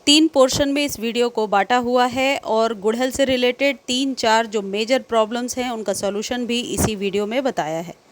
3 portion में इस video को बांटा हुआ है और गुड़हल से रिलेटेड 3-4 जो मेजर प्रॉब्लम्स हैं उनका सॉल्यूशन भी इसी वीडियो में बताया है।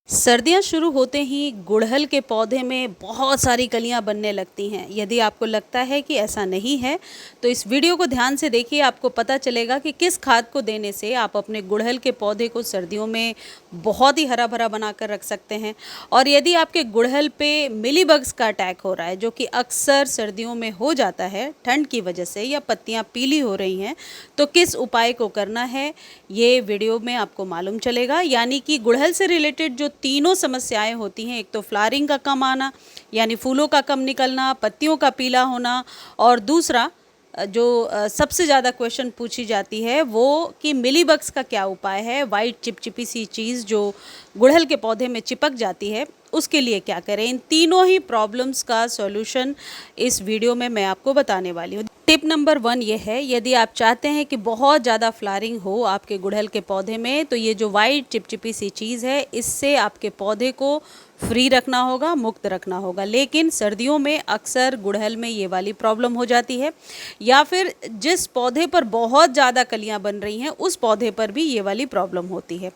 सर्दियां शुरू होते ही गुड़हल के पौधे में बहुत सारी कलियां बनने लगती हैं। यदि आपको लगता है कि ऐसा नहीं है तो इस वीडियो को ध्यान से देखिए, आपको पता चलेगा कि किस खाद को देने से आप अपने गुड़हल के पौधे को सर्दियों में बहुत ही हरा भरा बनाकर रख सकते हैं। और यदि आपके गुड़हल पे मिलीबग्स का अटैक हो रहा है, जो कि अक्सर सर्दियों में हो जाता है ठंड की वजह से, या पत्तियां पीली हो रही हैं, तो किस उपाय को करना है ये वीडियो में आपको मालूम चलेगा। यानी कि गुड़हल से रिलेटेड जो तीनों समस्याएं होती हैं, एक तो फ्लावरिंग का कम आना यानी फूलों का कम निकलना, पत्तियों का पीला होना, और दूसरा जो सबसे ज़्यादा क्वेश्चन पूछी जाती है वो कि मिलीबग्स का क्या उपाय है, वाइट चिपचिपी सी चीज़ जो गुड़हल के पौधे में चिपक जाती है, उसके लिए क्या करें। इन तीनों ही प्रॉब्लम्स का सॉल्यूशन इस वीडियो में मैं आपको बताने वाली हूँ। टिप नंबर 1 ये है, यदि आप चाहते हैं कि बहुत ज़्यादा फ्लावरिंग हो आपके गुड़हल के पौधे में, तो ये जो वाइट चिपचिपी सी चीज़ है, इससे आपके पौधे को फ्री रखना होगा, मुक्त रखना होगा। लेकिन सर्दियों में अक्सर गुड़हल में ये वाली प्रॉब्लम हो जाती है, या फिर जिस पौधे पर बहुत ज़्यादा कलियां बन रही हैं उस पौधे पर भी ये वाली प्रॉब्लम होती है।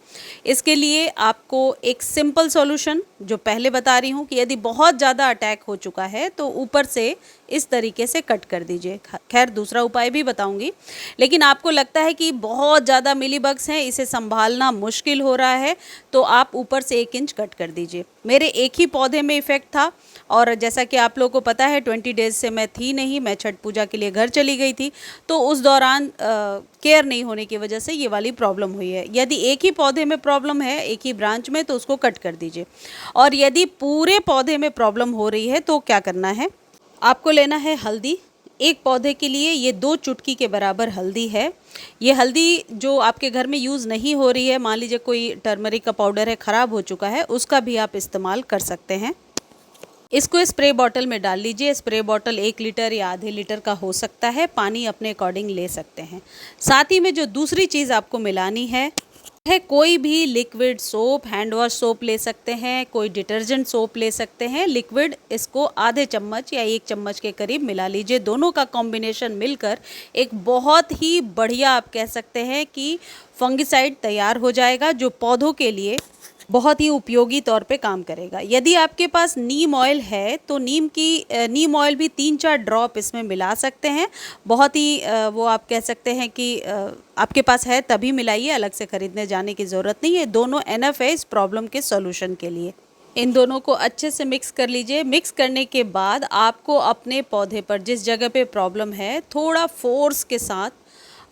इसके लिए आपको एक सिंपल सॉल्यूशन जो पहले बता रही हूँ कि यदि बहुत ज़्यादा अटैक हो चुका है तो ऊपर से इस तरीके से कट कर दीजिए। खैर दूसरा उपाय भी बताऊंगी, लेकिन आपको लगता है कि बहुत ज़्यादा मिलीबग्स हैं, इसे संभालना मुश्किल हो रहा है, तो आप ऊपर से 1 इंच कट कर दीजिए। मेरे एक ही पौधे में इफ़ेक्ट था, और जैसा कि आप लोगों को पता है 20 डेज़ से मैं थी नहीं, मैं छठ पूजा के लिए घर चली गई थी, तो उस दौरान केयर नहीं होने की वजह से ये वाली प्रॉब्लम हुई है। यदि एक ही पौधे में प्रॉब्लम है, एक ही ब्रांच में, तो उसको कट कर दीजिए। और यदि पूरे पौधे में प्रॉब्लम हो रही है तो क्या करना है, आपको लेना है हल्दी। एक पौधे के लिए ये 2 चुटकी के बराबर हल्दी है। ये हल्दी जो आपके घर में यूज़ नहीं हो रही है, मान लीजिए कोई टर्मरिक का पाउडर है ख़राब हो चुका है, उसका भी आप इस्तेमाल कर सकते हैं। इसको स्प्रे बॉटल में डाल लीजिए। स्प्रे बॉटल 1 लीटर या आधे लीटर का हो सकता है, पानी अपने अकॉर्डिंग ले सकते हैं। साथ ही में जो दूसरी चीज़ आपको मिलानी है कोई भी liquid soap, hand wash soap ले सकते हैं, कोई डिटर्जेंट सोप ले सकते हैं लिक्विड। इसको आधे चम्मच या 1 चम्मच के करीब मिला लीजिए। दोनों का कॉम्बिनेशन मिलकर एक बहुत ही बढ़िया, आप कह सकते हैं कि फंगिसाइड तैयार हो जाएगा, जो पौधों के लिए बहुत ही उपयोगी तौर पे काम करेगा। यदि आपके पास नीम ऑयल है तो नीम ऑयल भी 3-4 ड्रॉप इसमें मिला सकते हैं। बहुत ही वो आप कह सकते हैं कि आपके पास है तभी मिलाइए, अलग से ख़रीदने जाने की ज़रूरत नहीं है। दोनों एनफ है इस प्रॉब्लम के सॉल्यूशन के लिए। इन दोनों को अच्छे से मिक्स कर लीजिए। मिक्स करने के बाद आपको अपने पौधे पर जिस जगह पे प्रॉब्लम है थोड़ा फोर्स के साथ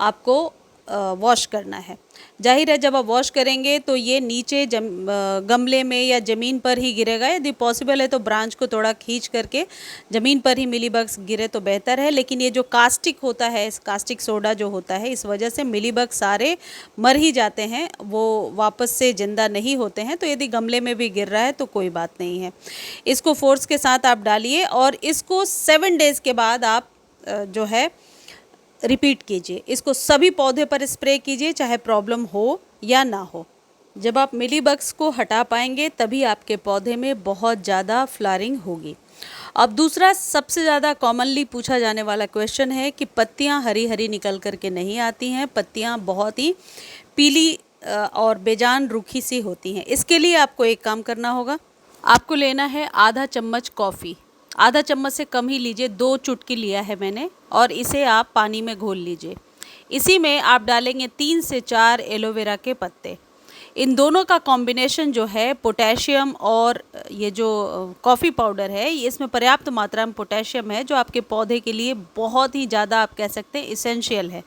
आपको वॉश करना है। जाहिर है जब आप वॉश करेंगे तो ये नीचे गमले में या ज़मीन पर ही गिरेगा। यदि पॉसिबल है तो ब्रांच को थोड़ा खींच करके ज़मीन पर ही मिलीबग्स गिरे तो बेहतर है। लेकिन ये जो कास्टिक होता है, इस कास्टिक सोडा जो होता है, इस वजह से मिलीबग्स सारे मर ही जाते हैं, वो वापस से ज़िंदा नहीं होते हैं। तो यदि गमले में भी गिर रहा है तो कोई बात नहीं है। इसको फोर्स के साथ आप डालिए और इसको 7 डेज़ के बाद आप जो है रिपीट कीजिए। इसको सभी पौधे पर स्प्रे कीजिए, चाहे प्रॉब्लम हो या ना हो। जब आप मिलीबग्स को हटा पाएंगे तभी आपके पौधे में बहुत ज़्यादा फ्लावरिंग होगी। अब दूसरा सबसे ज़्यादा कॉमनली पूछा जाने वाला क्वेश्चन है कि पत्तियां हरी हरी निकल कर के नहीं आती हैं, पत्तियां बहुत ही पीली और बेजान रूखी सी होती हैं। इसके लिए आपको एक काम करना होगा, आपको लेना है आधा चम्मच कॉफ़ी। आधा चम्मच से कम ही लीजिए, 2 चुटकी लिया है मैंने, और इसे आप पानी में घोल लीजिए। इसी में आप डालेंगे 3 से 4 एलोवेरा के पत्ते। इन दोनों का कॉम्बिनेशन जो है, पोटेशियम और ये जो कॉफ़ी पाउडर है, ये इसमें पर्याप्त मात्रा में पोटेशियम है, जो आपके पौधे के लिए बहुत ही ज़्यादा, आप कह सकते हैं, इसेंशियल है।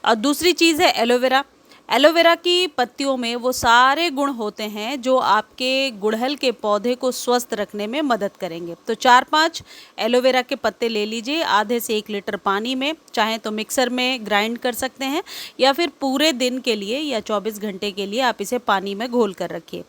और दूसरी चीज़ है एलोवेरा। एलोवेरा की पत्तियों में वो सारे गुण होते हैं जो आपके गुड़हल के पौधे को स्वस्थ रखने में मदद करेंगे। तो 4-5 एलोवेरा के पत्ते ले लीजिए, आधे से 1 लीटर पानी में, चाहे तो मिक्सर में ग्राइंड कर सकते हैं, या फिर पूरे दिन के लिए या 24 घंटे के लिए आप इसे पानी में घोल कर रखिए।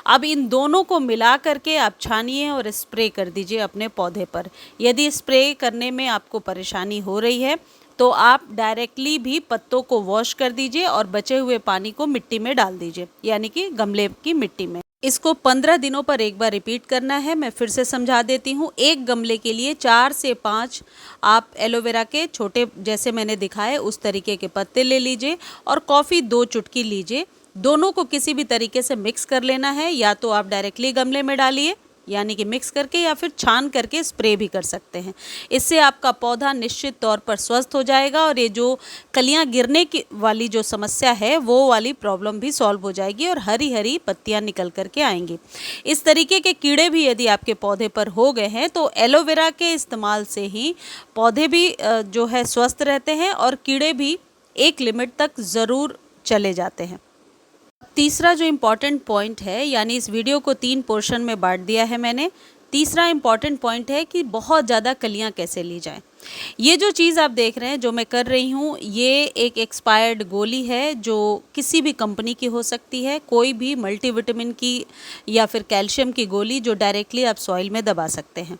अब इन दोनों को मिला करके आप छानिए और स्प्रे कर दीजिए अपने पौधे पर। यदि स्प्रे करने में आपको परेशानी हो रही है तो आप डायरेक्टली भी पत्तों को वॉश कर दीजिए और बचे हुए पानी को मिट्टी में डाल दीजिए, यानी कि गमले की मिट्टी में। इसको 15 दिनों पर एक बार रिपीट करना है। मैं फिर से समझा देती हूँ। एक गमले के लिए 4 से 5 आप एलोवेरा के छोटे, जैसे मैंने दिखाए उस तरीके के पत्ते ले लीजिए और कॉफ़ी 2 चुटकी लीजिए। दोनों को किसी भी तरीके से मिक्स कर लेना है, या तो आप डायरेक्टली गमले में डालिए यानी कि मिक्स करके, या फिर छान करके स्प्रे भी कर सकते हैं। इससे आपका पौधा निश्चित तौर पर स्वस्थ हो जाएगा और ये जो कलियां गिरने की वाली जो समस्या है वो वाली प्रॉब्लम भी सॉल्व हो जाएगी और हरी हरी पत्तियां निकल करके आएंगी। इस तरीके के कीड़े भी यदि आपके पौधे पर हो गए हैं तो एलोवेरा के इस्तेमाल से ही पौधे भी जो है स्वस्थ रहते हैं और कीड़े भी एक लिमिट तक ज़रूर चले जाते हैं। तीसरा जो इम्पॉर्टेंट पॉइंट है, यानी इस वीडियो को 3 पोर्शन में बांट दिया है मैंने। तीसरा इम्पॉर्टेंट पॉइंट है कि बहुत ज़्यादा कलियां कैसे ली जाएं। ये जो चीज़ आप देख रहे हैं, जो मैं कर रही हूँ, ये एक एक्सपायर्ड गोली है जो किसी भी कंपनी की हो सकती है, कोई भी मल्टीविटामिन की या फिर कैल्शियम की गोली जो डायरेक्टली आप सॉइल में दबा सकते हैं।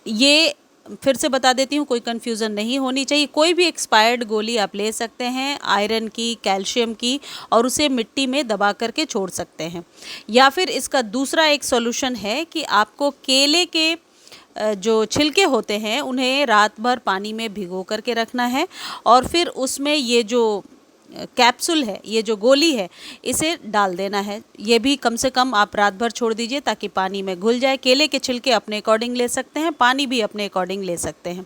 ये फिर से बता देती हूँ, कोई कन्फ्यूज़न नहीं होनी चाहिए। कोई भी एक्सपायर्ड गोली आप ले सकते हैं, आयरन की, कैल्शियम की, और उसे मिट्टी में दबा करके छोड़ सकते हैं। या फिर इसका दूसरा एक सॉल्यूशन है कि आपको केले के जो छिलके होते हैं उन्हें रात भर पानी में भिगो करके रखना है और फिर उसमें ये जो कैप्सूल है, ये जो गोली है, इसे डाल देना है। ये भी कम से कम आप रात भर छोड़ दीजिए ताकि पानी में घुल जाए। केले के छिलके अपने अकॉर्डिंग ले सकते हैं, पानी भी अपने अकॉर्डिंग ले सकते हैं।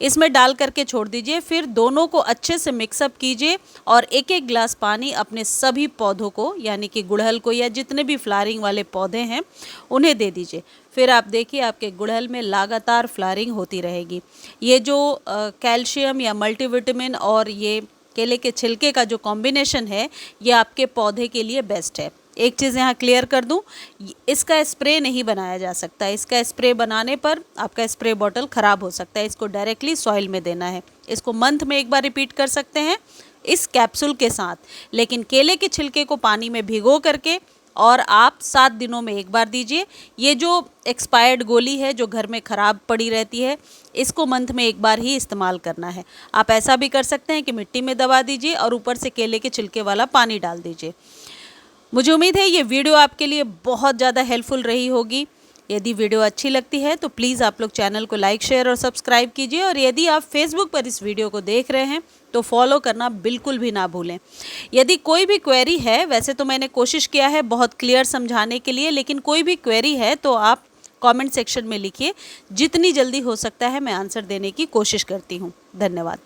इसमें डाल करके छोड़ दीजिए, फिर दोनों को अच्छे से मिक्सअप कीजिए और एक एक गिलास पानी अपने सभी पौधों को, यानी कि गुड़हल को या जितने भी फ्लावरिंग वाले पौधे हैं उन्हें दे दीजिए। फिर आप देखिए आपके गुड़हल में लगातार फ्लावरिंग होती रहेगी। ये जो कैल्शियम या मल्टीविटामिन और ये केले के छिलके का जो कॉम्बिनेशन है, ये आपके पौधे के लिए बेस्ट है। एक चीज़ यहाँ क्लियर कर दूँ, इसका स्प्रे नहीं बनाया जा सकता। इसका स्प्रे बनाने पर आपका स्प्रे बॉटल ख़राब हो सकता है। इसको डायरेक्टली सॉइल में देना है। इसको मंथ में एक बार रिपीट कर सकते हैं इस कैप्सूल के साथ, लेकिन केले के छिलके को पानी में भिगो करके और आप 7 दिनों में एक बार दीजिए। ये जो एक्सपायर्ड गोली है जो घर में ख़राब पड़ी रहती है, इसको मंथ में एक बार ही इस्तेमाल करना है। आप ऐसा भी कर सकते हैं कि मिट्टी में दबा दीजिए और ऊपर से केले के छिलके वाला पानी डाल दीजिए। मुझे उम्मीद है ये वीडियो आपके लिए बहुत ज़्यादा हेल्पफुल रही होगी। यदि वीडियो अच्छी लगती है तो प्लीज़ आप लोग चैनल को लाइक, शेयर और सब्सक्राइब कीजिए, और यदि आप फेसबुक पर इस वीडियो को देख रहे हैं तो फॉलो करना बिल्कुल भी ना भूलें। यदि कोई भी क्वेरी है, वैसे तो मैंने कोशिश किया है बहुत क्लियर समझाने के लिए, लेकिन कोई भी क्वेरी है तो आप कमेंट सेक्शन में लिखिए। जितनी जल्दी हो सकता है मैं आंसर देने की कोशिश करती हूँ। धन्यवाद।